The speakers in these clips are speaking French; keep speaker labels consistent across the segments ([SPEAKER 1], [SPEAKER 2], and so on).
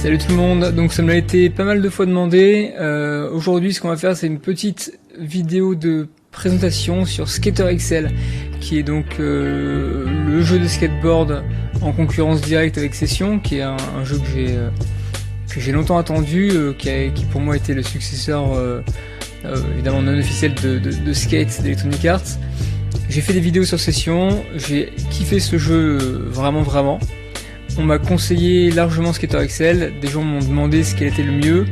[SPEAKER 1] Salut tout le monde, donc ça me l'a été pas mal de fois demandé. Aujourd'hui ce qu'on va faire c'est une petite vidéo de présentation sur Skater XL, qui est donc le jeu de skateboard en concurrence directe avec Session, qui est un jeu que j'ai longtemps attendu, qui pour moi était le successeur évidemment non officiel de Skate d'Electronic Arts. J'ai fait des vidéos sur Session, j'ai kiffé ce jeu vraiment. On m'a conseillé largement Skater XL, des gens m'ont demandé ce qui était le mieux.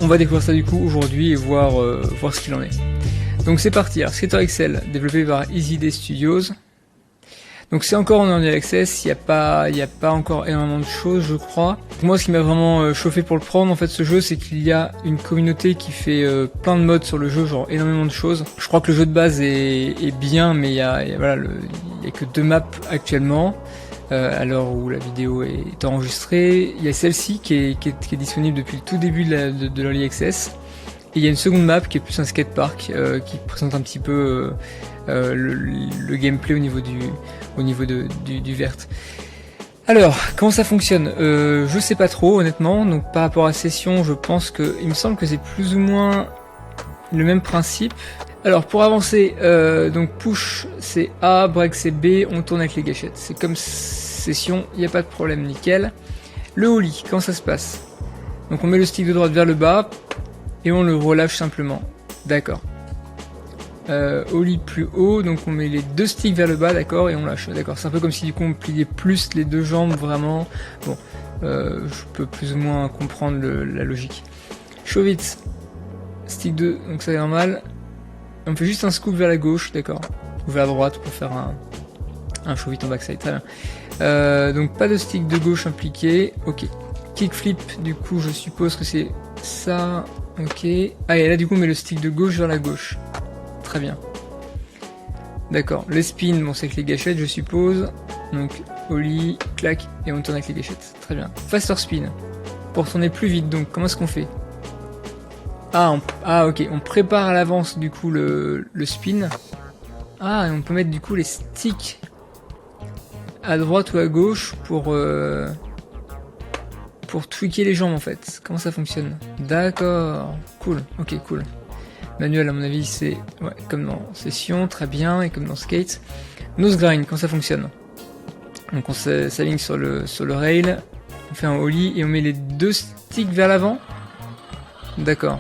[SPEAKER 1] On va découvrir ça du coup aujourd'hui et voir ce qu'il en est. Donc c'est parti, alors Skater XL, développé par Easy Day Studios. Donc c'est encore en early access, il n'y a pas encore énormément de choses je crois. Moi ce qui m'a vraiment chauffé pour le prendre en fait ce jeu, c'est qu'il y a une communauté qui fait plein de mods sur le jeu, genre énormément de choses. Je crois que le jeu de base est bien, mais il y a que 2 maps actuellement. À l'heure où la vidéo est enregistrée, il y a celle-ci qui est disponible depuis le tout début de l'Early Access. Et il y a une seconde map qui est plus un skatepark qui présente un petit peu le gameplay au niveau du vert. Alors, comment ça fonctionne? Je sais pas trop honnêtement, donc par rapport à Session, je pense il me semble que c'est plus ou moins le même principe. Alors pour avancer, donc push c'est A, break c'est B, on tourne avec les gâchettes. C'est comme Session, il n'y a pas de problème, nickel. Le ollie, comment ça se passe? Donc on met le stick de droite vers le bas et on le relâche simplement. D'accord. Ollie plus haut, donc on met les 2 sticks vers le bas, d'accord, et on lâche. D'accord, c'est un peu comme si du coup on pliait plus les 2 jambes, vraiment. Bon, je peux plus ou moins comprendre la logique. Chaud vite. Stick 2, donc ça est normal. On fait juste un scoop vers la gauche, d'accord, ou vers la droite pour faire un show vite en backside, très bien. Donc pas de stick de gauche impliqué, ok. Kickflip, du coup je suppose que c'est ça, ok. Ah et là du coup on met le stick de gauche vers la gauche, très bien. D'accord, les spins, bon c'est avec les gâchettes je suppose, donc ollie, clac, et on tourne avec les gâchettes, très bien. Faster spin, pour tourner plus vite, donc comment est-ce qu'on fait? Ok, on prépare à l'avance du coup le spin. Ah, et on peut mettre du coup les sticks à droite ou à gauche pour tweaker les jambes en fait. Comment ça fonctionne? D'accord, cool, ok, cool. Manuel à mon avis c'est comme dans Session, très bien, et comme dans Skate. Nose grind, comment ça fonctionne? Donc on s'aligne sur le rail, on fait un ollie et on met les 2 sticks vers l'avant. D'accord.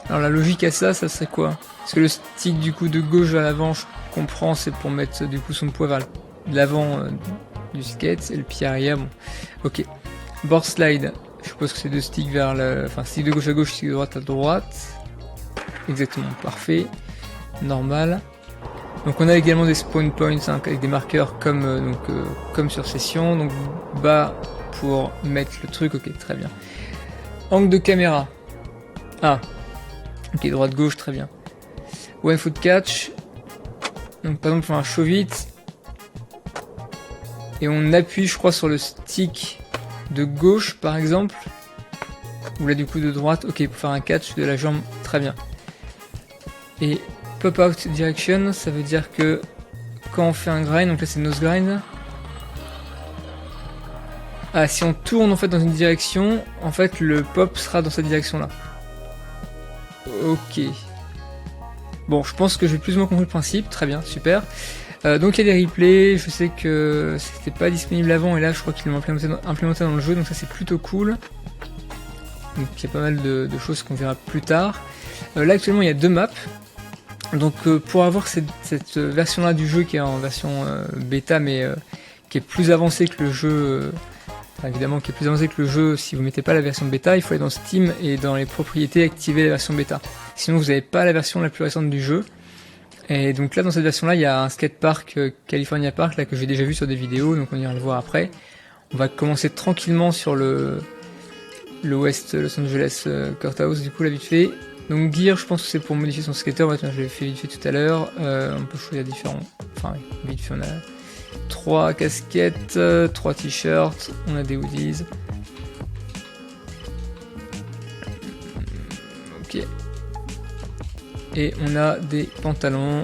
[SPEAKER 1] Alors la logique à ça serait quoi? Parce que le stick du coup de gauche vers l'avant, je comprends, c'est pour mettre du coup son poids vers l'avant du skate, et le pied arrière, bon. Ok. Board slide, je suppose que c'est 2 sticks vers stick de gauche à gauche, stick de droite à droite. Exactement, parfait. Normal. Donc on a également des spawn points avec des marqueurs comme sur Session. Donc bas pour mettre le truc, ok, très bien. Angle de caméra. Ah. Ok, droite-gauche, très bien. One foot catch. Donc par exemple, on fait un show vite. Et on appuie, je crois, sur le stick de gauche, par exemple. Ou là, du coup, de droite. Ok, pour faire un catch de la jambe, très bien. Et pop-out direction, ça veut dire que quand on fait un grind, donc là c'est nose grind. Ah, si on tourne en fait dans une direction, en fait le pop sera dans cette direction-là. Ok. Bon, je pense que j'ai plus ou moins compris le principe, très bien, super. Donc il y a des replays, je sais que c'était pas disponible avant et là je crois qu'ils l'ont implémenté dans le jeu, donc ça c'est plutôt cool. Donc il y a pas mal de choses qu'on verra plus tard. Là actuellement il y a 2 maps. Donc pour avoir cette version là du jeu qui est en version bêta mais qui est plus avancée que le jeu, évidemment qui est plus avancé que le jeu, si vous mettez pas la version bêta, il faut aller dans Steam et dans les propriétés activer la version bêta. Sinon vous n'avez pas la version la plus récente du jeu. Et donc là dans cette version là il y a un skatepark California Park là que j'ai déjà vu sur des vidéos, donc on ira le voir après. On va commencer tranquillement sur le West Los Angeles Courthouse du coup là vite fait. Donc gear je pense que c'est pour modifier son skater, je l'ai fait vite fait tout à l'heure. On peut choisir différents, vite fait on a 3 casquettes, 3 t-shirts, on a des hoodies. Ok. Et on a des pantalons.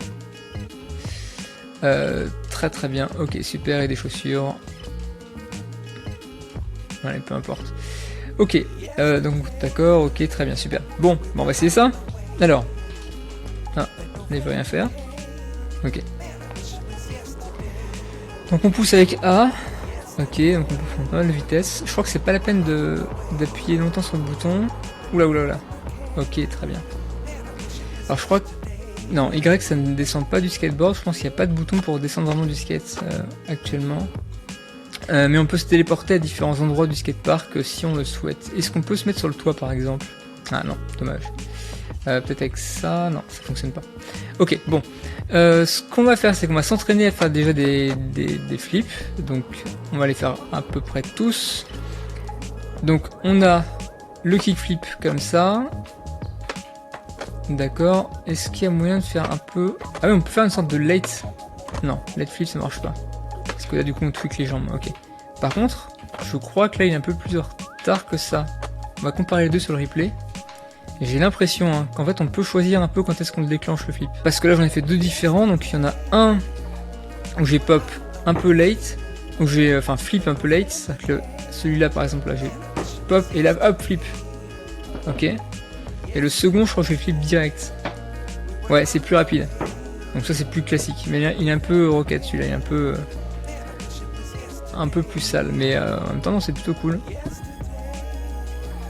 [SPEAKER 1] Très bien, ok super, et des chaussures. Allez, peu importe. Ok, donc d'accord, ok, très bien, super. Bon, on va essayer ça. Alors, ah, on ne peut rien faire. Ok. Donc on pousse avec A. Ok, donc on pousse pas mal de vitesse. Je crois que c'est pas la peine d'appuyer longtemps sur le bouton. Oula, oula, oula. Ok, très bien. Alors je crois que... Non, Y ça ne descend pas du skateboard. Je pense qu'il n'y a pas de bouton pour descendre vraiment du skate actuellement. Mais on peut se téléporter à différents endroits du skatepark si on le souhaite. Est-ce qu'on peut se mettre sur le toit par exemple? Ah non, dommage. Peut-être avec ça, non, ça fonctionne pas. Ok, bon. Ce qu'on va faire, c'est qu'on va s'entraîner à faire déjà des flips. Donc, on va les faire à peu près tous. Donc, on a le kickflip comme ça. D'accord. Est-ce qu'il y a moyen de faire un peu... Ah oui, on peut faire une sorte de late... Non, late flip, ça marche pas. Parce que là, du coup, on tweak les jambes. Ok. Par contre, je crois que là, il est un peu plus en retard que ça. On va comparer les deux sur le replay. J'ai l'impression qu'en fait on peut choisir un peu quand est-ce qu'on déclenche le flip. Parce que là j'en ai fait deux différents, donc il y en a un où j'ai pop un peu late, où j'ai flip un peu late, c'est-à-dire que celui-là par exemple là j'ai pop et là hop flip. Ok. Et le second je crois que je flip direct. Ouais, c'est plus rapide. Donc ça c'est plus classique. Mais il est un peu rocket celui-là, il est un peu plus sale. Mais en même temps non, c'est plutôt cool.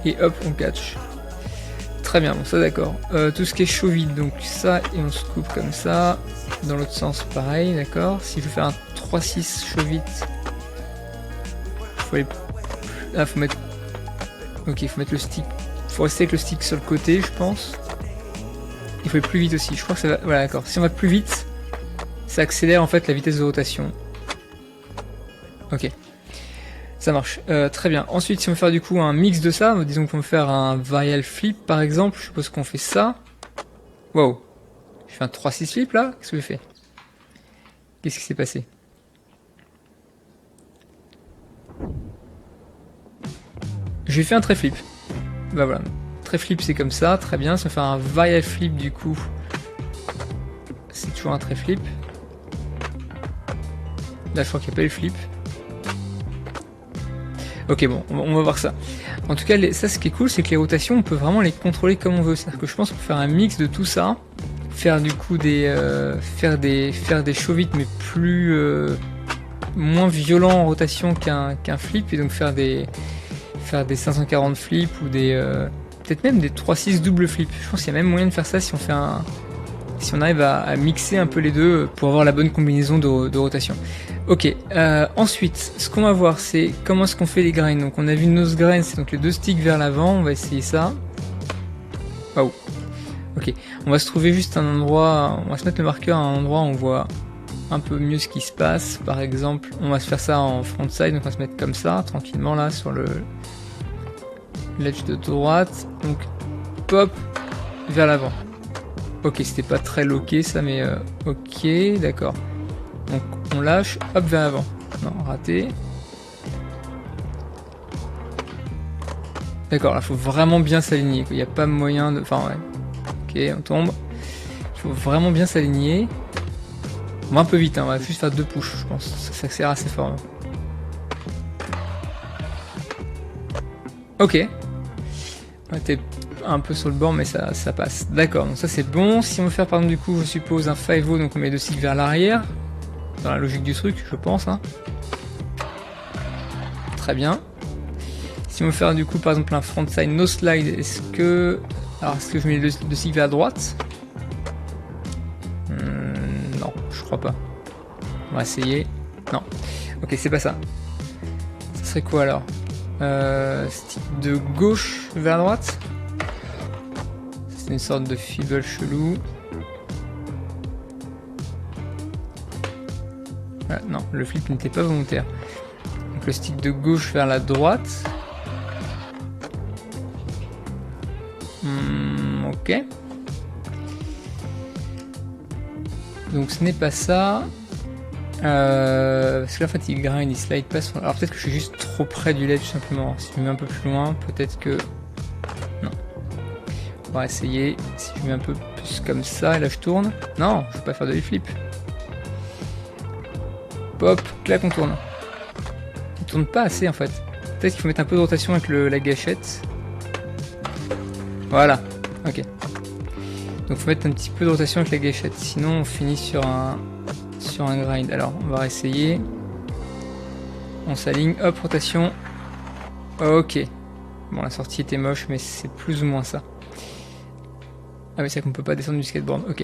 [SPEAKER 1] Et hop on catch. Très bien, bon ça d'accord. Tout ce qui est chaud vide, donc ça et on se coupe comme ça. Dans l'autre sens pareil, d'accord. Si je veux faire un 3-6 chaud vide, faut aller... Ah faut mettre... Ok, faut mettre le stick. Faut rester avec le stick sur le côté je pense. Il faut aller plus vite aussi, je crois que ça va... Voilà d'accord, si on va plus vite, ça accélère en fait la vitesse de rotation. Ok. Ça marche, très bien. Ensuite, si on veut faire du coup un mix de ça, disons qu'on veut faire un varial flip par exemple, je suppose qu'on fait ça. Wow, je fais un 3-6 flip là. Qu'est-ce que j'ai fait? Qu'est-ce qui s'est passé? J'ai fait un trait flip. Bah voilà, trait flip c'est comme ça, très bien. Si on veut faire un varial flip du coup, c'est toujours un trait flip. Là je crois qu'il n'y a pas eu le flip. Ok bon, on va voir ça. En tout cas, ça ce qui est cool, c'est que les rotations, on peut vraiment les contrôler comme on veut. C'est-à-dire que je pense qu'on peut faire un mix de tout ça, faire du coup faire des show vite, mais moins violents en rotation qu'un flip, et donc faire des 540 flips ou peut-être même des 3-6 double flip. Je pense qu'il y a même moyen de faire ça si on arrive à mixer un peu les deux pour avoir la bonne combinaison de rotation. Ok, ensuite, ce qu'on va voir, c'est comment est-ce qu'on fait les grains. Donc on a vu nose grind, c'est donc les deux sticks vers l'avant, on va essayer ça. Waouh. Ok, on va se trouver juste un endroit, on va se mettre le marqueur à un endroit où on voit un peu mieux ce qui se passe. Par exemple, on va se faire ça en frontside, donc on va se mettre comme ça, tranquillement là, sur le ledge de droite. Donc, pop, vers l'avant. Ok, c'était pas très loqué ça, mais ok, d'accord. Donc on lâche, hop, vers l'avant. Non, raté. D'accord, là faut vraiment bien s'aligner. Il n'y a pas moyen de... Enfin ouais. Ok, on tombe. Il faut vraiment bien s'aligner. On va un peu vite, hein. On va juste faire 2 push, je pense. Ça s'accélère assez fort. Hein. Ok. On était un peu sur le bord, mais ça passe. D'accord, donc ça c'est bon. Si on veut faire par exemple du coup, je suppose un 5-0, donc on met 2 sticks vers l'arrière. Dans la logique du truc, je pense. Hein. Très bien. Si on veut faire du coup par exemple un frontside no slide, est-ce que je mets les 2 sticks vers droite? Non, je crois pas. On va essayer. Non. Ok, c'est pas ça. Ça serait quoi alors? Stick de gauche vers droite? C'est une sorte de fibble chelou. Ah, non, le flip n'était pas volontaire. Donc le stick de gauche vers la droite. Ok. Donc ce n'est pas ça. Parce que là, en fait, il grind, il slide pas. Alors peut-être que je suis juste trop près du ledge simplement. Si je me mets un peu plus loin, peut-être que... Non. On va essayer. Si je mets un peu plus comme ça, et là je tourne. Non, je veux pas faire de flip. Pop, clac, on tourne. Il tourne pas assez en fait. Peut-être qu'il faut mettre un peu de rotation avec la gâchette. Voilà, ok. Donc faut mettre un petit peu de rotation avec la gâchette, sinon on finit sur un grind. Alors on va essayer. On s'aligne, hop, rotation. Ok. Bon, la sortie était moche, mais c'est plus ou moins ça. Ah oui, c'est qu'on peut pas descendre du skateboard, ok.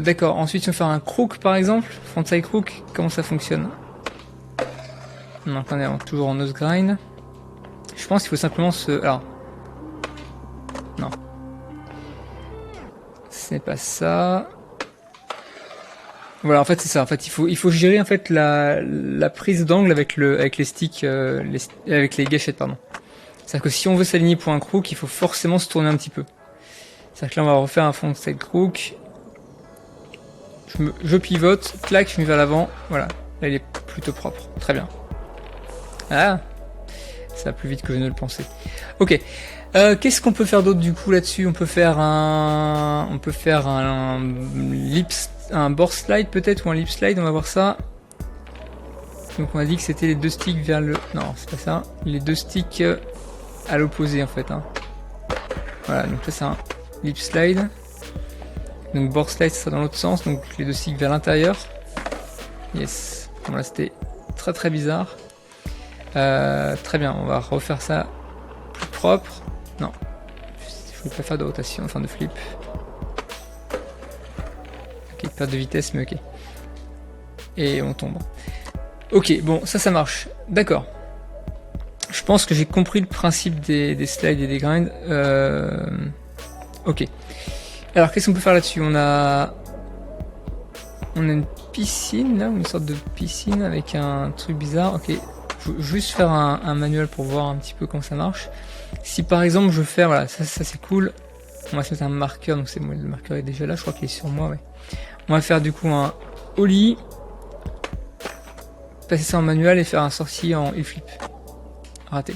[SPEAKER 1] D'accord, ensuite si on fait un crook par exemple, frontside crook, comment ça fonctionne? Donc on est toujours en nose grind. Je pense qu'il faut simplement se... Alors... Non. Ce n'est pas ça. Voilà, en fait c'est ça. En fait, il faut gérer en fait la prise d'angle avec les sticks, avec les gâchettes, pardon. C'est-à-dire que si on veut s'aligner pour un crook, il faut forcément se tourner un petit peu. C'est-à-dire que là on va refaire un frontside crook. Je pivote, clac, je mets vers l'avant. Voilà, là il est plutôt propre. Très bien. Ah, ça va plus vite que je ne le pensais. Ok. Qu'est-ce qu'on peut faire d'autre du coup là-dessus? On peut faire un board slide peut-être, ou un lip slide, on va voir ça. Donc on a dit que c'était les deux sticks vers le... Non, c'est pas ça. Les deux sticks à l'opposé en fait. Hein. Voilà, donc là c'est un lip slide. Donc board slide ça sera dans l'autre sens, donc les deux sticks vers l'intérieur. Yes. Bon là c'était très très bizarre. Très bien, on va refaire ça plus propre. Non, je voulais pas faire de rotation, enfin de flip. Ok, perte de vitesse, mais ok. Et on tombe. Ok, bon, ça marche. D'accord. Je pense que j'ai compris le principe des slides et des grinds. Ok. Alors, qu'est-ce qu'on peut faire là-dessus? On a une piscine, là, une sorte de piscine avec un truc bizarre. Ok. Je vais juste faire un manuel pour voir un petit peu comment ça marche. Si par exemple je veux faire, voilà, ça c'est cool. On va se mettre un marqueur, donc c'est moi, le marqueur est déjà là, je crois qu'il est sur moi, ouais. On va faire du coup un ollie, passer ça en manuel et faire un sortie en e-flip. Raté.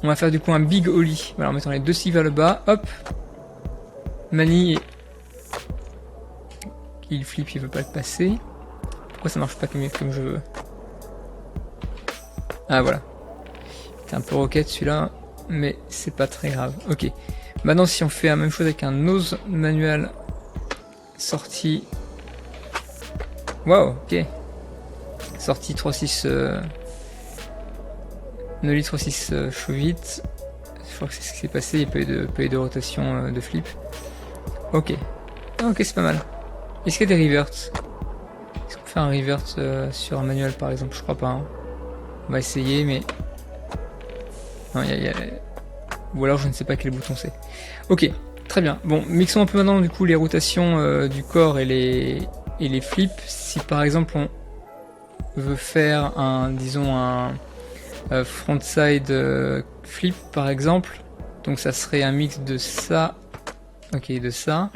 [SPEAKER 1] On va faire du coup un big ollie, voilà, en mettant les deux sticks vers le bas, hop. Mani et... Il flip, il veut pas le passer. Pourquoi ça marche pas comme je veux? Ah voilà. C'est un peu roquette celui-là, mais c'est pas très grave. Ok. Maintenant si on fait la même chose avec un nose manuel sortie. Wow, ok. Sortie 3.6 Nolly 3.6 chaud vite. Je crois que c'est ce qui s'est passé, il n'y a pas eu de rotation de flip. Ok. Ok, c'est pas mal. Est-ce qu'il y a des reverts? Est-ce qu'on fait un revert sur un manuel par exemple? Je crois pas. Hein. On va essayer, mais... Non, ou alors je ne sais pas quel bouton c'est. Ok, très bien. Bon, mixons un peu maintenant du coup les rotations du corps et les flips. Si par exemple on veut faire disons un frontside flip par exemple, donc ça serait un mix de ça, ok, de ça.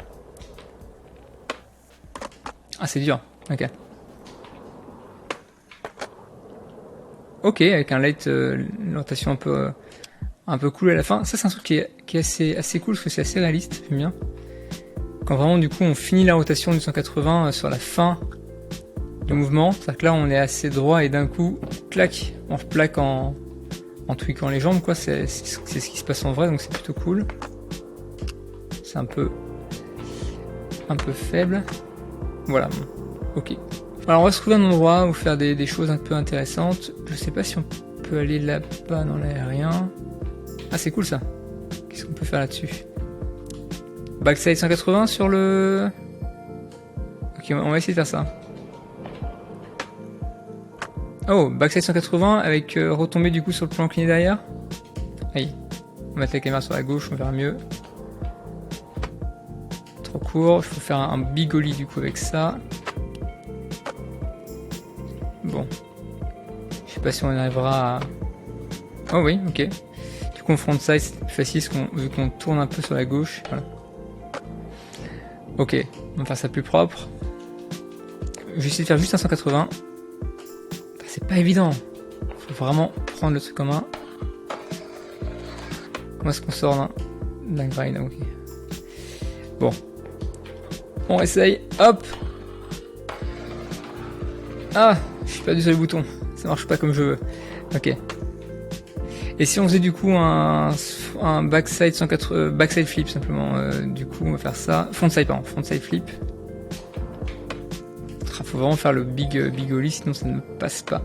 [SPEAKER 1] Ah c'est dur, ok. Ok, avec un light, une rotation un peu cool à la fin. Ça c'est un truc qui est assez cool parce que c'est assez réaliste, j'aime bien. Quand vraiment du coup on finit la rotation du 180 sur la fin du mouvement, c'est-à-dire que là on est assez droit et d'un coup, clac, on replaque en tweakant les jambes quoi, c'est ce qui se passe en vrai, donc c'est plutôt cool. C'est un peu faible. Voilà, ok. Alors on va se trouver un endroit où faire des choses un peu intéressantes. Je sais pas si on peut aller là-bas dans l'aérien. Ah c'est cool ça. Qu'est-ce qu'on peut faire là-dessus? Backside 180 sur le... Ok, on va essayer de faire ça. Oh, backside 180 avec retombée du coup sur le plan incliné derrière. Aïe. On va mettre la caméra sur la gauche, on verra mieux. Trop court, il faut faire un big ollie du coup avec ça. Bon. Je sais pas si on arrivera à... Oh oui, ok. Du coup, on frontside, c'est plus facile vu qu'on tourne un peu sur la gauche. Voilà. Ok, on va faire ça plus propre. Je vais essayer de faire juste un 180. C'est pas évident. Faut vraiment prendre le truc en main. Comment est-ce qu'on sort d'un grind? Ok. Bon. On essaye. Hop. Ah, je suis perdu sur les boutons. Ça marche pas comme je veux. Ok. Et si on faisait du coup un backside 180, backside flip simplement, du coup on va faire ça, frontside pardon, frontside flip. Faut vraiment faire le big ollie, sinon ça ne passe pas.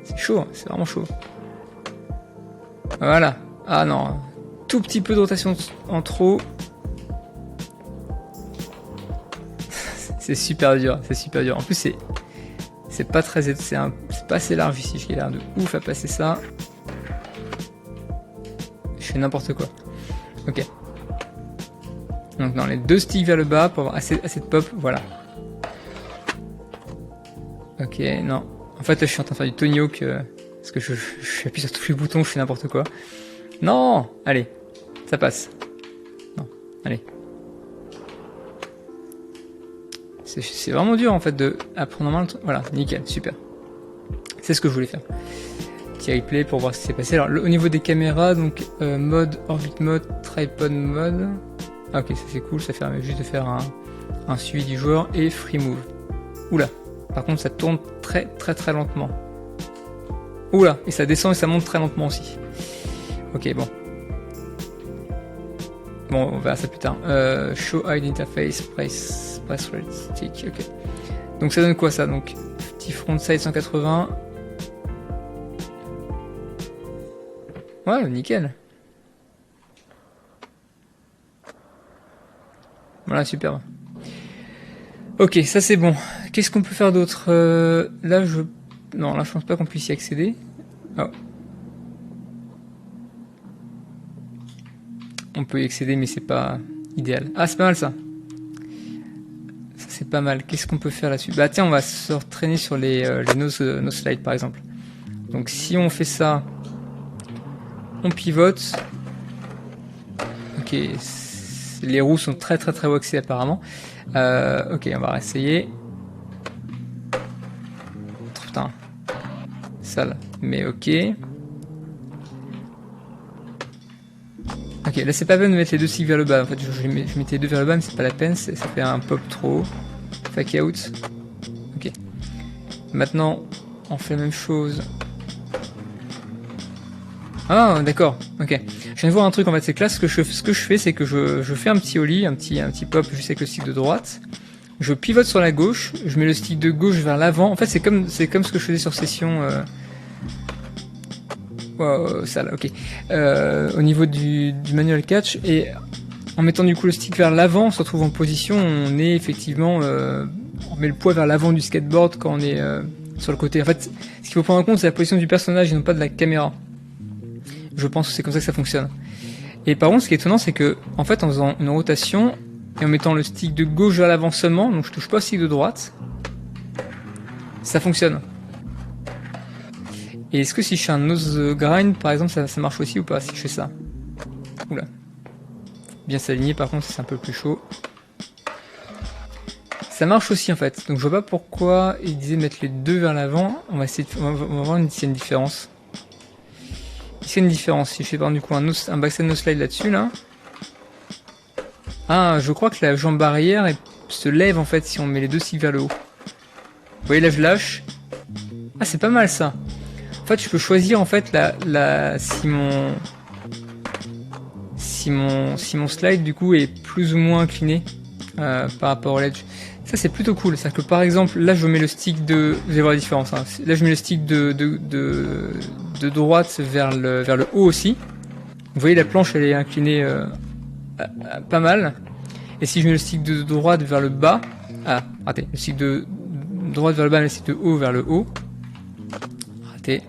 [SPEAKER 1] C'est chaud, hein, c'est vraiment chaud. Voilà. Ah non, tout petit peu de rotation en trop. C'est super dur, c'est super dur. En plus c'est pas très, c'est pas assez large ici. J'ai l'air de ouf à passer ça. Je fais n'importe quoi. Ok. Donc non, les deux sticks vers le bas pour avoir assez de pop. Voilà. Ok, non. En fait, là, je suis en train de faire du Tony Hawk parce que je appuie sur tous les boutons, je fais n'importe quoi. Non, allez, ça passe. Non, allez. C'est vraiment dur en fait de apprendre en main le truc. Voilà, nickel, super. C'est ce que je voulais faire. Petit replay pour voir ce qui s'est passé. Alors, au niveau des caméras, donc mode, orbit mode, tripod mode. Ah, ok, ça c'est cool, ça permet juste de faire un suivi du joueur et free move. Oula. Par contre, ça tourne très lentement. Oula, et ça descend et ça monte très lentement aussi. Ok, bon. Bon, on verra ça plus tard. Show hide interface, press rate stick, ok. Donc ça donne quoi ça? Donc, petit frontside 180. Ouais, nickel. Voilà, super. Ok, ça c'est bon. Qu'est-ce qu'on peut faire d'autre? Là, non, là, je pense pas qu'on puisse y accéder. Oh. On peut y accéder, mais c'est pas idéal. Ah, c'est pas mal ça. Ça, c'est pas mal. Qu'est-ce qu'on peut faire là-dessus? Bah, tiens, on va se retraîner sur les nose slides, par exemple. Donc, si on fait ça, on pivote. Ok, les roues sont très waxées apparemment. Ok, on va réessayer. Putain, sale, mais ok. Ok, là c'est pas peine de mettre les deux sticks vers le bas. En fait, je mettais les deux vers le bas, mais c'est pas la peine. Ça fait un pop trop. Fake out. Ok. Maintenant, on fait la même chose. Ah, d'accord. Ok. Je viens de voir un truc en fait. C'est que là, ce que je fais, c'est que je fais un petit ollie, un petit pop juste avec le stick de droite. Je pivote sur la gauche, je mets le stick de gauche vers l'avant. En fait, c'est comme ce que je faisais sur session. Wow, ça là, ok. Au niveau du manual catch, et en mettant du coup le stick vers l'avant, on se retrouve en position. On est effectivement, on met le poids vers l'avant du skateboard quand on est sur le côté. En fait, ce qu'il faut prendre en compte, c'est la position du personnage et non pas de la caméra. Je pense que c'est comme ça que ça fonctionne. Et par contre, ce qui est étonnant, c'est que, en fait, en faisant une rotation et en mettant le stick de gauche vers l'avant seulement, donc je touche pas au stick de droite, ça fonctionne. Et est-ce que si je fais un nose grind, par exemple, ça marche aussi ou pas si je fais ça? Oula. Bien s'aligner, par contre, c'est un peu plus chaud. Ça marche aussi en fait. Donc je vois pas pourquoi il disait de mettre les deux vers l'avant. On va essayer on va voir s'il y a une différence. S'il y a une différence, si je fais par du coup un backside no slide là-dessus là. Ah, je crois que la jambe arrière se lève en fait si on met les deux sticks vers le haut. Vous voyez là je lâche. Ah c'est pas mal ça. En fait je peux choisir en fait si mon slide du coup est plus ou moins incliné par rapport au ledge. Ça c'est plutôt cool. C'est-à-dire que par exemple là je mets le stick de, vous allez voir la différence. Hein. Là je mets le stick de droite vers le haut aussi. Vous voyez la planche elle est inclinée pas mal. Et si je mets le stick de droite vers le bas, ah raté. Le stick de droite vers le bas, mais le stick de haut vers le haut, raté.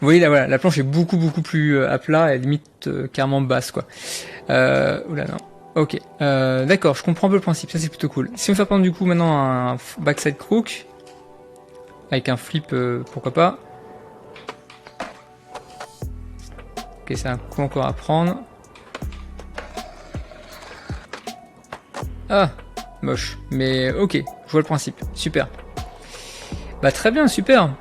[SPEAKER 1] Vous voyez là voilà, la planche est beaucoup plus à plat et limite carrément basse quoi. Oula non. Ok, d'accord, je comprends un peu le principe, ça c'est plutôt cool. Si on fait prendre du coup maintenant un backside crook, avec un flip, pourquoi pas. Ok, c'est un coup encore à prendre. Ah, moche, mais ok, je vois le principe, super. Bah très bien, super.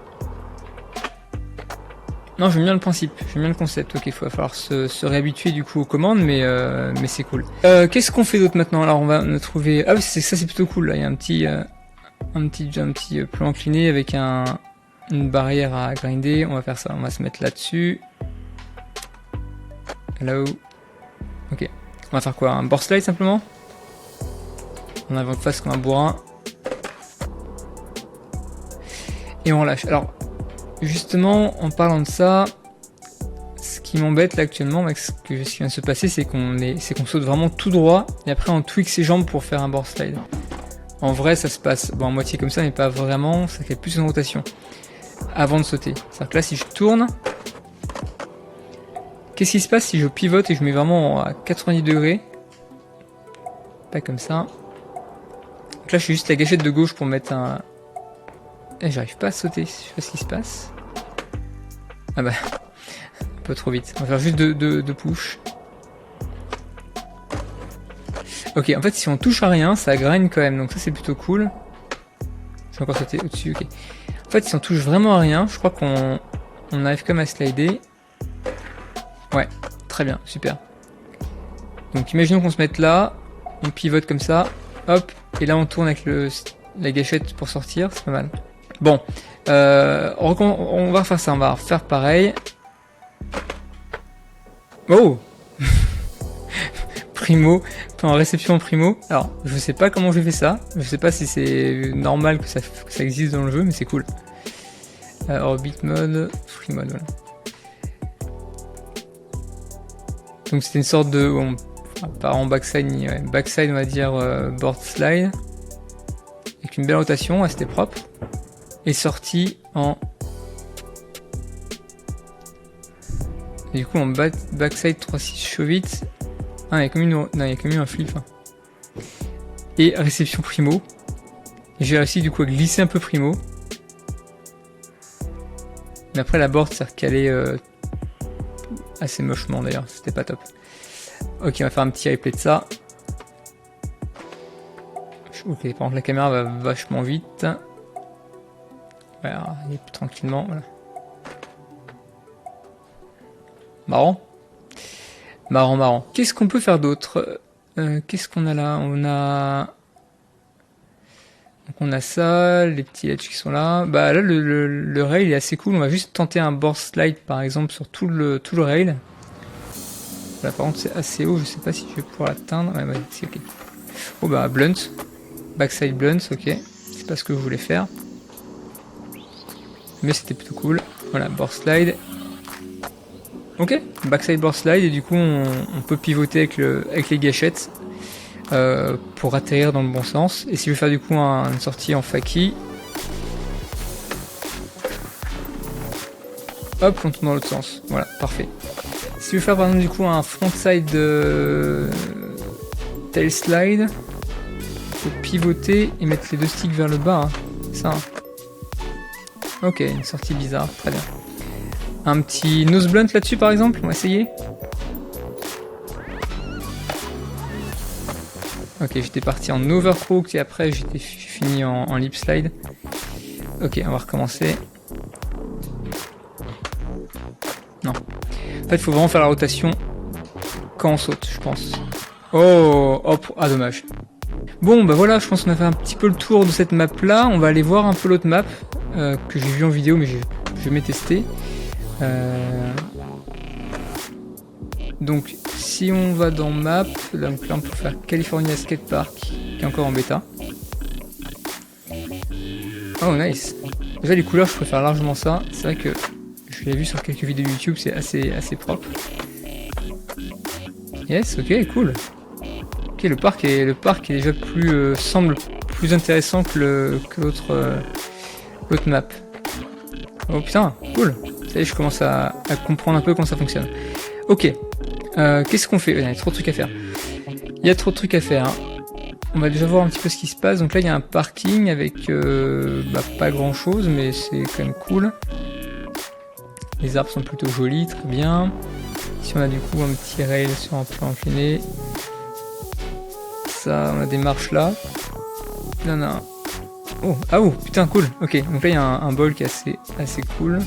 [SPEAKER 1] Non, j'aime bien le principe, j'aime bien le concept. Ok, il va falloir se réhabituer du coup aux commandes, mais c'est cool. Qu'est-ce qu'on fait d'autre maintenant? Alors on va trouver. Ah oui, ça c'est plutôt cool. Là, il y a un petit plan incliné avec un une barrière à grinder. On va faire ça, on va se mettre là-dessus. Là-haut. Ok. On va faire quoi? Un board slide simplement? On avance face comme un bourrin. Et on lâche. Alors, justement, en parlant de ça, ce qui m'embête là actuellement, avec ce qui vient de se passer, c'est qu'on saute vraiment tout droit, et après on tweak ses jambes pour faire un board slide. En vrai, ça se passe à moitié comme ça, mais pas vraiment, ça fait plus une rotation avant de sauter. C'est-à-dire que là, si je tourne, qu'est-ce qui se passe si je pivote et je mets vraiment à 90 degrés? Pas comme ça. Donc là, je suis juste la gâchette de gauche pour mettre un... Eh, j'arrive pas à sauter, je sais pas ce qui se passe. Ah bah, un peu trop vite. On va faire juste deux push. Ok, en fait, si on touche à rien, ça grind quand même, donc ça c'est plutôt cool. Je vais encore sauter au-dessus, ok. En fait, si on touche vraiment à rien, je crois qu'on arrive quand même à slider. Ouais, très bien, super. Donc imaginons qu'on se mette là, on pivote comme ça, hop, et là on tourne avec la gâchette pour sortir, c'est pas mal. Bon, on va refaire ça, on va refaire pareil. Oh Primo, en réception primo. Alors, je sais pas comment j'ai fait ça, je sais pas si c'est normal que ça existe dans le jeu, mais c'est cool. Orbit mode, free mode, voilà. Donc c'était une sorte de... Bon, pas en backside, ni backside on va dire board slide. Avec une belle rotation, c'était propre. Et sorti en... Et du coup en backside 3-6 chaud vite. Ah, il y a comme eu un flip. Hein. Et réception primo. J'ai réussi du coup à glisser un peu primo. Mais après la board s'est recalée assez mochement d'ailleurs, c'était pas top. Ok, on va faire un petit replay de ça. Ok, par contre la caméra va vachement vite. Voilà, il est plus tranquillement, voilà. Marrant. Marrant. Qu'est-ce qu'on peut faire d'autre? Qu'est-ce qu'on a là? On a ça, les petits edges qui sont là. Bah là le rail est assez cool. On va juste tenter un board slide par exemple sur tout le rail. Là par contre c'est assez haut, je sais pas si je vais pouvoir l'atteindre. Ouais, c'est ok. Oh bah blunt. Backside blunt, ok. C'est pas ce que je voulais faire. Mais c'était plutôt cool. Voilà, board slide. Ok, backside board slide, et du coup on peut pivoter avec les gâchettes pour atterrir dans le bon sens. Et si je veux faire du coup une sortie en faki, hop, on tourne dans l'autre sens. Voilà, parfait. Si je veux faire par exemple du coup un frontside tail slide, il faut pivoter et mettre les deux sticks vers le bas. Hein. Ça. Ok, une sortie bizarre, très bien. Un petit nose blunt là-dessus par exemple, on va essayer. Ok, j'étais parti en overcrook et après j'ai fini en lip slide. Ok, on va recommencer. Non. En fait, il faut vraiment faire la rotation quand on saute, je pense. Oh, hop, ah dommage. Bon, bah voilà, je pense qu'on a fait un petit peu le tour de cette map là. On va aller voir un peu l'autre map que j'ai vu en vidéo, mais j'ai jamais testé. Donc si on va dans map, donc là on peut faire California Skate Park qui est encore en bêta. Oh nice. Déjà les couleurs je préfère largement ça. C'est vrai que je l'ai vu sur quelques vidéos YouTube, c'est assez propre. Yes, ok, cool. Ok, le parc est déjà semble plus intéressant que l'autre map. Oh putain, cool. Ça y est, je commence à comprendre un peu comment ça fonctionne. Ok. Qu'est-ce qu'on fait? Il y a trop de trucs à faire. Il y a trop de trucs à faire. Hein. On va déjà voir un petit peu ce qui se passe. Donc là, il y a un parking avec pas grand chose, mais c'est quand même cool. Les arbres sont plutôt jolis, très bien. Ici, on a du coup un petit rail sur un plan incliné. Ça, on a des marches là. Là, on a un... Oh, ah oh, putain, cool. Ok, donc là, il y a un bol qui est assez cool.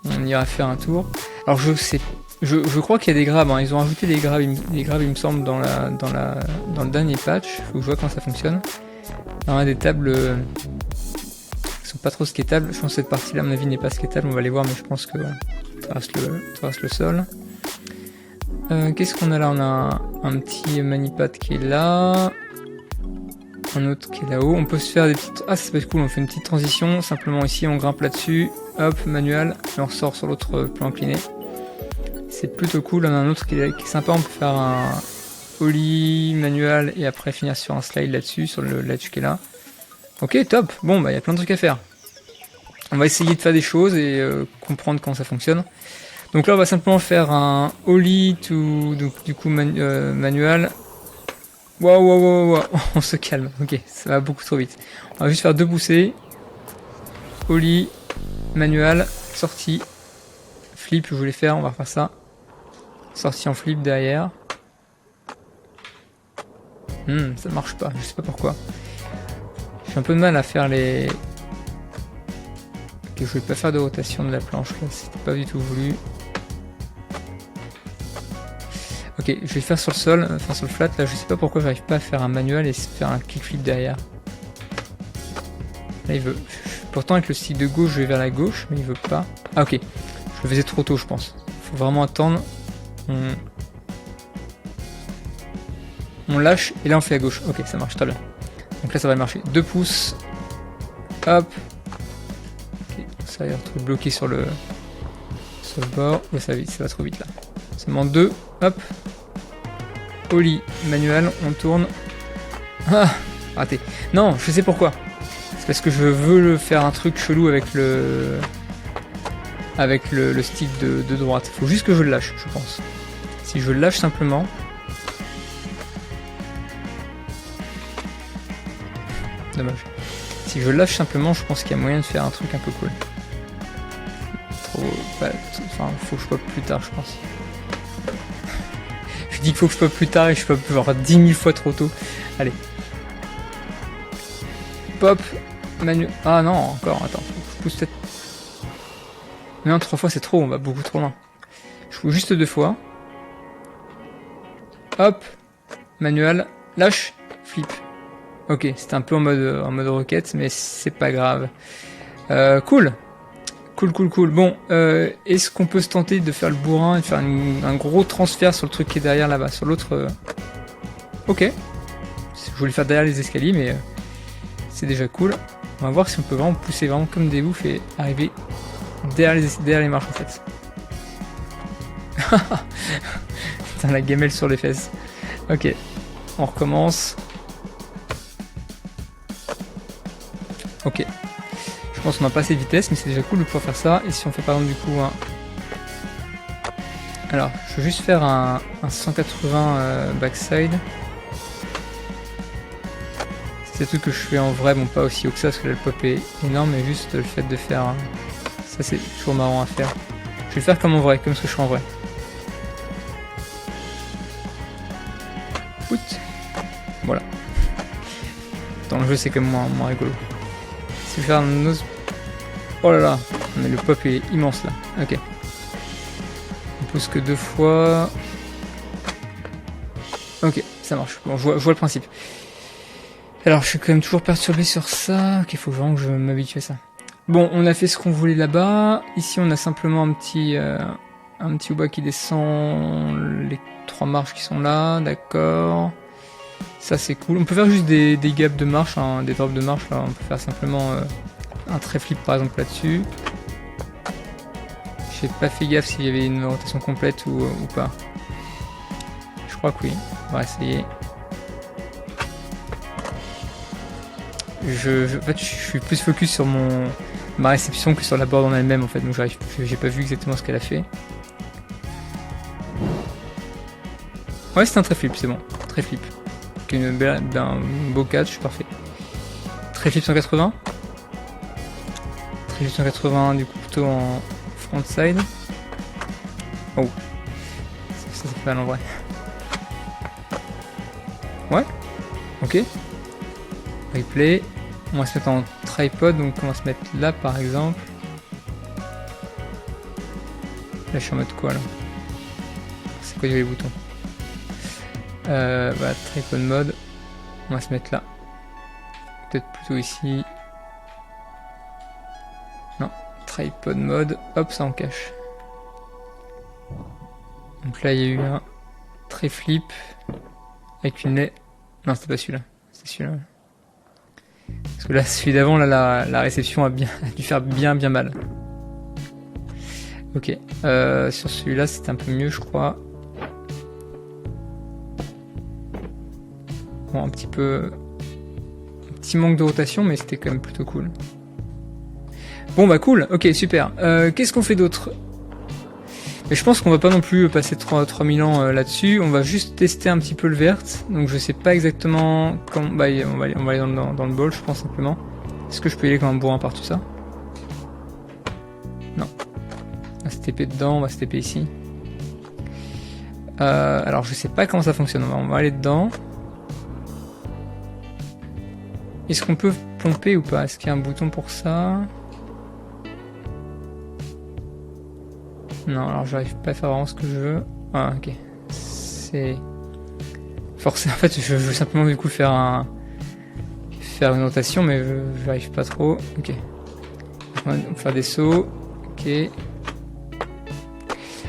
[SPEAKER 1] On ira faire un tour. Alors je crois qu'il y a des grabs, hein. Ils ont rajouté des grabs il me semble dans le dernier patch. Faut que je vois comment ça fonctionne. Alors, on a des tables qui sont pas trop skateables. Je pense que cette partie-là, à mon avis, n'est pas skateable. On va aller voir, mais je pense que traverse le sol. Qu'est-ce qu'on a là? On a un petit manipad qui est là. Un autre qui est là-haut. On peut se faire des petites... Ah, ça peut être cool. On fait une petite transition. Simplement ici, on grimpe là-dessus. Hop, manuel. Et on ressort sur l'autre plan incliné. C'est plutôt cool. On a un autre qui est sympa. On peut faire un ollie manuel et après finir sur un slide là-dessus, sur le ledge qui est là. Ok, top. Bon, bah, il y a plein de trucs à faire. On va essayer de faire des choses et comprendre comment ça fonctionne. Donc là, on va simplement faire un ollie to, donc, du coup, manuel. Waouh, on se calme. Ok, ça va beaucoup trop vite. On va juste faire 2 poussées. Ollie, manuel, sortie. Flip, je voulais faire, on va refaire ça. Sortie en flip derrière. Ça marche pas, je sais pas pourquoi. J'ai un peu de mal à faire les... Ok, je vais pas faire de rotation de la planche là, c'était pas du tout voulu. Ok, je vais faire sur le sol, enfin sur le flat, là je sais pas pourquoi j'arrive pas à faire un manuel et faire un kickflip derrière. Là il veut... Pourtant avec le stick de gauche je vais vers la gauche, mais il veut pas. Ah ok, je le faisais trop tôt je pense. Faut vraiment attendre. On lâche et là on fait à gauche. Ok, ça marche très bien. Donc là ça va marcher. 2 pouces. Hop. Ok, ça va être bloqué sur le bord. Ouais, ça va trop vite là. Seulement 2. Hop. Ollie, manuel, on tourne. Ah, raté. Non, je sais pourquoi. C'est parce que je veux faire un truc chelou avec le stick de droite. Faut juste que je le lâche, je pense. Si je le lâche simplement. Dommage. Si je le lâche simplement, je pense qu'il y a moyen de faire un truc un peu cool. Enfin, faut que je pop plus tard, je pense. Je dis qu'il faut que je pop plus tard et je pop genre 10 000 fois trop tôt. Allez. Pop. Ah non, encore, attends. Je pousse peut-être. Mais non, 3 fois c'est trop, on va beaucoup trop loin. Je pousse juste 2 fois. Hop. Manuel. Lâche. Flip. Ok, c'était un peu en mode roquette, mais c'est pas grave. Cool. Cool. Bon, est-ce qu'on peut se tenter de faire le bourrin et de faire un gros transfert sur le truc qui est derrière là-bas, sur l'autre... Ok. Je voulais faire derrière les escaliers, mais c'est déjà cool. On va voir si on peut vraiment pousser vraiment comme des oufs et arriver derrière les marches en fait. Putain, la gamelle sur les fesses. Ok, on recommence. Ok. Je pense qu'on a pas assez de vitesse, mais c'est déjà cool de pouvoir faire ça. Et si on fait par exemple du coup un... Alors, je veux juste faire un 180 backside. C'est tout que je fais en vrai, bon pas aussi haut que ça parce que là le pop est énorme, mais juste le fait de faire... Ça c'est toujours marrant à faire. Je vais le faire comme en vrai, comme ce que je fais en vrai. Ouch. Voilà. Dans le jeu c'est quand même moins rigolo. Si je vais faire un nose... Oh là là, mais le pop est immense là. Ok. On pousse que 2 fois. Ok, ça marche. Bon, je vois le principe. Alors, je suis quand même toujours perturbé sur ça. Ok, faut vraiment que je m'habitue à ça. Bon, on a fait ce qu'on voulait là-bas. Ici, on a simplement un petit haut-bas qui descend les 3 marches qui sont là. D'accord. Ça, c'est cool. On peut faire juste des gaps de marche, hein, des drops de marche. Là, on peut faire simplement un trait flip par exemple là-dessus. J'ai pas fait gaffe s'il y avait une rotation complète ou pas. Je crois que oui. On va essayer. En fait, je suis plus focus sur ma réception que sur la board en elle-même en fait. Donc j'ai pas vu exactement ce qu'elle a fait. Ouais, c'est un trait flip, c'est bon. Trait flip. Un beau catch, parfait. Trait flip 180. Trait flip 180 du coup plutôt en frontside. Oh. Ça c'est pas mal en vrai. Ouais. Ok. Replay. On va se mettre en tripod, donc on va se mettre là par exemple. Là je suis en mode quoi là? C'est quoi les boutons? Voilà, tripod mode. On va se mettre là. Peut-être plutôt ici. tripod mode, hop, ça en cache. Donc là, il y a eu un tray flip avec une lait. Non, c'était pas celui-là, c'est celui-là. Parce que là, celui d'avant, là, la réception a dû faire bien mal. Ok, sur celui-là, c'était un peu mieux, je crois. Bon, un petit manque de rotation, mais c'était quand même plutôt cool. Bon bah cool, ok, super. Qu'est-ce qu'on fait d'autre? Mais je pense qu'on va pas non plus passer 3000 ans là-dessus. On va juste tester un petit peu le vert. Donc je sais pas exactement comment. Bah, on va aller dans le bol, je pense simplement. Est-ce que je peux y aller comme un bourrin par tout ça? Non. On va se TP dedans, on va se TP ici. Alors je sais pas comment ça fonctionne. On va aller dedans. Est-ce qu'on peut pomper ou pas? Est-ce qu'il y a un bouton pour ça? Non, alors j'arrive pas à faire vraiment ce que je veux. Ah, ok. C'est... Forcément, en fait, je veux simplement du coup faire une rotation, mais j'arrive pas trop. Ok. On va faire des sauts. Ok.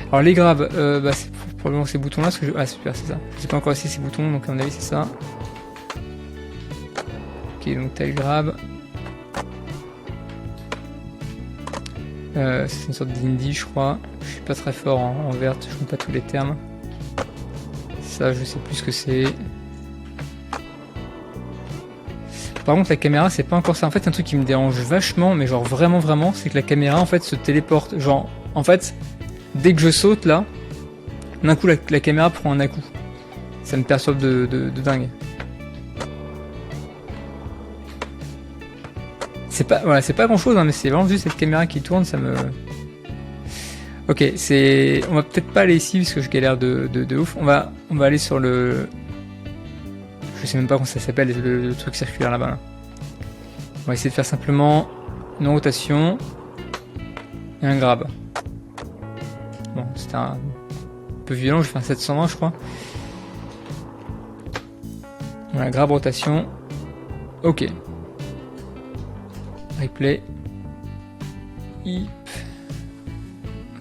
[SPEAKER 1] Alors les grabs, bah, c'est probablement ces boutons-là. Ah, super, c'est ça. Je sais pas encore essayé ces boutons, donc à mon avis, c'est ça. Ok, donc tail grab. C'est une sorte d'indie, je crois. Je suis pas très fort en vert, je connais pas tous les termes. Ça, je sais plus ce que c'est. Par contre, la caméra, c'est pas encore ça. En fait, un truc qui me dérange vachement, mais genre vraiment, c'est que la caméra en fait se téléporte. Genre, en fait, dès que je saute là, d'un coup, la caméra prend un à-coup. Ça me perturbe de dingue. C'est pas, voilà, c'est pas grand chose, hein, mais c'est vraiment juste cette caméra qui tourne, ça me... Ok, on va peut-être pas aller ici parce que je galère de ouf. On va aller sur le... Je sais même pas comment ça s'appelle, le truc circulaire là-bas. Là. On va essayer de faire simplement une rotation et un grab. Bon, c'était un peu violent, je fais un 720 je crois. Voilà, grab, rotation. Ok. Replay. Hip.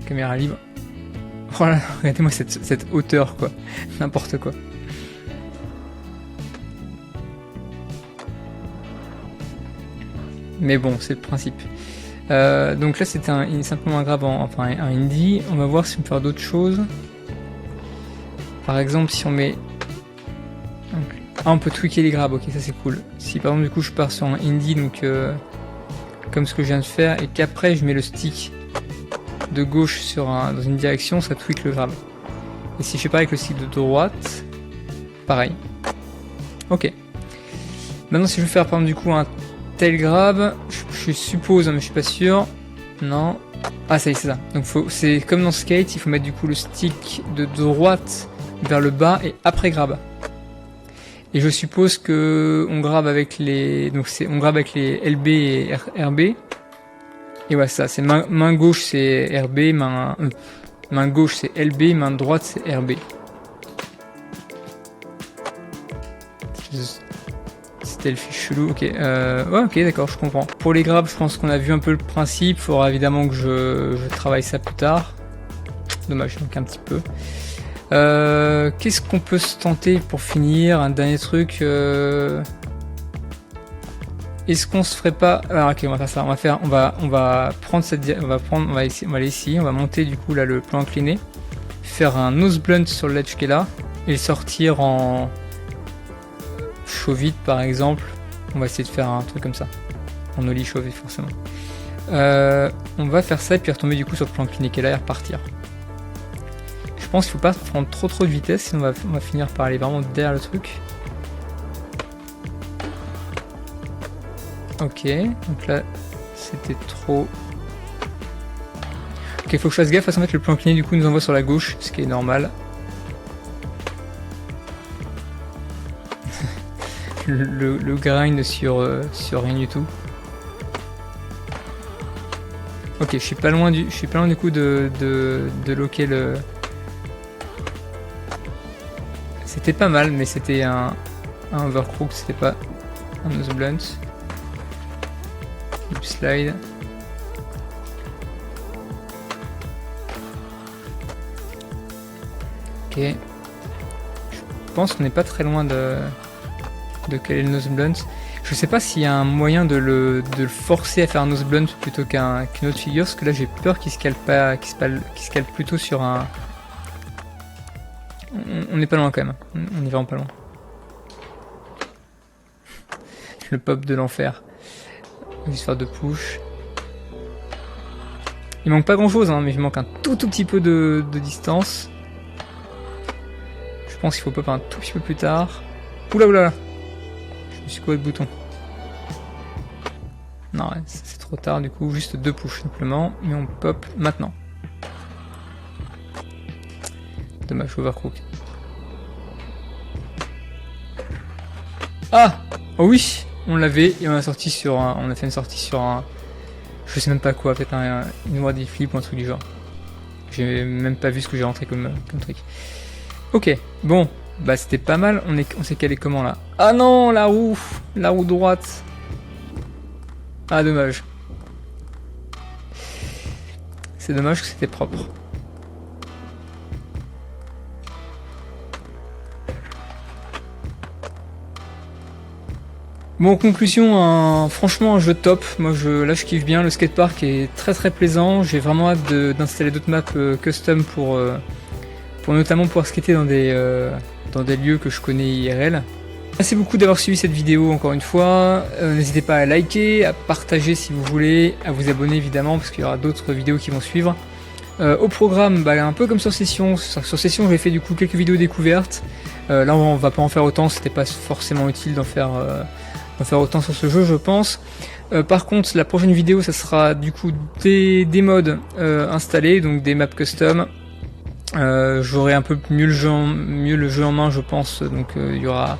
[SPEAKER 1] Caméra libre. Voilà, regardez-moi cette hauteur quoi. N'importe quoi. Mais bon, c'est le principe. Donc là c'était simplement un grab, enfin un indie. On va voir si on peut faire d'autres choses. Par exemple si on met... Ah, on peut tweaker les grabs, ok, ça c'est cool. Si par exemple du coup je pars sur un indie, donc comme ce que je viens de faire, et qu'après je mets le stick de gauche dans une direction, ça tweak le grab. Et si je fais pareil avec le stick de droite, pareil. Ok. Maintenant si je veux faire par exemple du coup un tail grab, je suppose, mais je suis pas sûr. Non. Ah ça y est, c'est ça. Donc c'est comme dans Skate, il faut mettre du coup le stick de droite vers le bas et après grab. Et je suppose que on grab avec les, donc on grab avec les LB et RB. Et ouais, ça, c'est main gauche c'est RB, main gauche c'est LB, main droite c'est RB. C'était le fiche chelou, ok. Ouais, ok, d'accord, je comprends. Pour les grabs, je pense qu'on a vu un peu le principe. Il faudra évidemment que je travaille ça plus tard. Dommage, donc un petit peu. Qu'est-ce qu'on peut se tenter pour finir? Un dernier truc. Est-ce qu'on se ferait pas... Alors ok, on va faire ça. On va prendre cette... On va aller ici. On va monter du coup là le plan incliné. Faire un nose blunt sur le ledge qui est là. Et le sortir en... Chauvite par exemple. On va essayer de faire un truc comme ça. En ollie chauvé forcément. On va faire ça et puis retomber du coup sur le plan incliné qui est là et repartir. Je pense qu'il faut pas prendre trop de vitesse, sinon on va finir par aller vraiment derrière le truc. Ok, donc là c'était trop... Ok, il faut que je fasse gaffe, en fait le plan incliné du coup nous envoie sur la gauche, ce qui est normal. le grind sur rien du tout. Ok, je suis pas loin du coup de loquer le... C'était pas mal, mais c'était un overcrook, c'était pas un nose blunt. Slide. Ok. Je pense qu'on n'est pas très loin de caler le nose blunt. Je sais pas s'il y a un moyen de le forcer à faire un nose blunt plutôt qu'une autre figure, parce que là j'ai peur qu'il se cale pas, qu'il se cale plutôt sur un... On n'est pas loin quand même, on est vraiment pas loin. Le pop de l'enfer. On va juste faire 2 push. Il manque pas grand chose, hein, mais il manque un tout petit peu de distance. Je pense qu'il faut pop un tout petit peu plus tard. Oula oula. Je me suis coupé le bouton. Non, ouais, c'est trop tard du coup, juste 2 push simplement, mais on pop maintenant. Dommage, overcook. Ah! Oh oui! On l'avait et on a sorti sur un. On a fait une sortie sur un. Je sais même pas quoi, peut-être une body flip ou un truc du genre. J'ai même pas vu ce que j'ai rentré comme truc. Ok, bon, bah c'était pas mal. On s'est calé comment là? Ah non, la roue droite. Ah dommage. C'est dommage que c'était propre. Bon, en conclusion, franchement un jeu top. Moi là je kiffe bien, le skatepark est très plaisant. J'ai vraiment hâte d'installer d'autres maps custom pour notamment pouvoir skater dans des lieux que je connais IRL. Merci beaucoup d'avoir suivi cette vidéo encore une fois. N'hésitez pas à liker, à partager si vous voulez, à vous abonner évidemment parce qu'il y aura d'autres vidéos qui vont suivre. Au programme, bah, un peu comme sur Session. Sur Session, j'ai fait du coup quelques vidéos découvertes. Là, on va pas en faire autant, c'était pas forcément utile d'en faire autant sur ce jeu, je pense. Par contre, la prochaine vidéo, ça sera du coup des mods installés, donc des maps custom. J'aurai un peu mieux le jeu en main, je pense. Donc, il y aura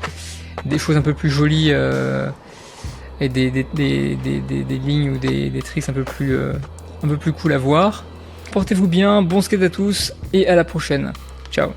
[SPEAKER 1] des choses un peu plus jolies et des lignes ou des tricks un peu plus cool à voir. Portez-vous bien, bon skate à tous et à la prochaine. Ciao.